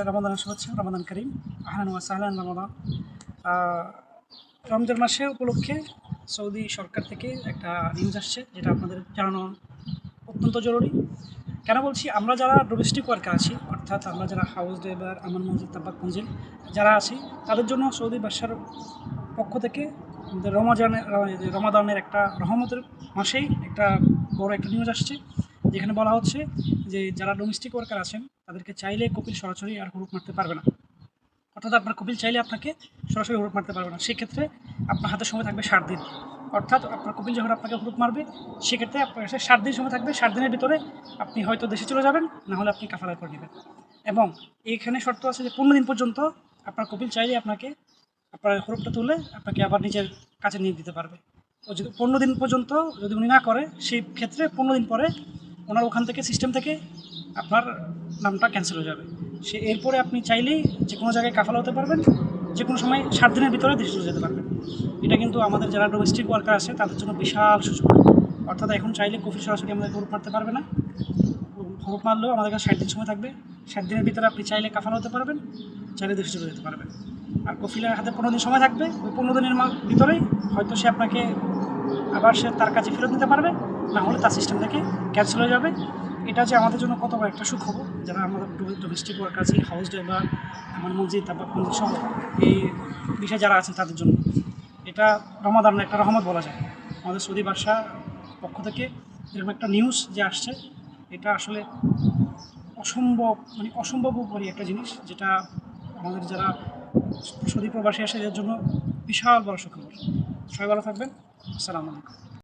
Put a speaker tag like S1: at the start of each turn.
S1: রমাদানের শুভেচ্ছা, রমাদান করিম, আহলান ওয়া সাহলান রমাদান। রমজান মাসে উপলক্ষে সৌদি সরকার থেকে একটা নিউজ আসছে, যেটা আপনাদের জানানো অত্যন্ত জরুরি। কেন বলছি, আমরা যারা ডোমেস্টিক ওয়ার্কার আছি, অর্থাৎ আমরা যারা হাউস ড্রাইভার, আমান মঞ্জিল, তাব্বাক মঞ্জিল যারা আছি, তাদের জন্য সৌদি বাদশার পক্ষ থেকে আমাদের রমাদানের একটা রহমতের মাসেই একটা বড় একটা নিউজ আসছে, যেখানে বলা হচ্ছে যে যারা ডোমেস্টিক ওয়ার্কার আছেন তাদেরকে চাইলে কপিল সরাসরি আর হুরুপ মারতে পারবে না। অর্থাৎ আপনার কপিল চাইলে আপনাকে সরাসরি হুরুপ মারতে পারবে না। সেক্ষেত্রে আপনার হাতে সময় থাকবে 7 দিন। অর্থাৎ আপনার কপিল যখন আপনাকে হুরুপ মারবে, সেক্ষেত্রে আপনার কাছে 7 দিন সময় থাকবে। 7 দিনের ভিতরে আপনি হয়তো দেশে চলে যাবেন, না হলে আপনি কাফারা করে নেবেন। এবং এইখানে শর্ত আছে যে 15 দিন পর্যন্ত আপনার কপিল চাইলে আপনাকে আপনার হুরুপটা তুলে আপনাকে আবার নিজের কাছে নিয়ে দিতে পারবে। ও যদি 15 দিন পর্যন্ত যদি উনি না করে, সেই ক্ষেত্রে 15 দিন পরে ওনার ওখান থেকে সিস্টেম থেকে আপনার নামটা ক্যান্সেল হয়ে যাবে। এরপরে আপনি চাইলেই যে কোনো জায়গায় কাফালা হতে পারবেন, যে কোনো সময় 7 দিনের ভিতরে দেশে চলে যেতে পারবেন। এটা কিন্তু আমাদের যারা ডোমেস্টিক ওয়ার্কার আছে তাদের জন্য বিশাল সুযোগ। অর্থাৎ এখন চাইলে কফি সরাসরি আমাদের হুরুপ মারতে পারবে না। হুরুপ মারলেও আমাদের কাছে 60 দিন সময় থাকবে। 60 দিনের ভিতরে আপনি চাইলে কাফালা হতে পারবেন, চাইলে দেশে চলে যেতে পারবেন। আর কফিলের হাতে 15 দিন সময় থাকবে। ওই 15 দিনের ভিতরেই হয়তো সে আপনাকে আবার তার কাছে ফেরত দিতে পারবে, না হলে তার সিস্টেম থেকে ক্যান্সেল হয়ে যাবে। এটা যে আমাদের জন্য কত বড় একটা সুখবর, যারা আমাদের ডোমেস্টিক ওয়ার্কার আছে, হাউস ড্রাইভার, আমার মসজিদ, তারপর মসজিদ সহ এই বিষয়ে যারা আছেন তাদের জন্য এটা রমাদানের একটা রহমত বলা যায়। আমাদের সৌদি বাদশার পক্ষ থেকে এরকম একটা নিউজ যে আসছে, এটা আসলে অসম্ভবপরী একটা জিনিস, যেটা আমাদের যারা সৌদি প্রবাসী আসে এদের জন্য বিশাল বড় সুখবর। সবাই ভালো থাকবেন। আসসালামু আলাইকুম।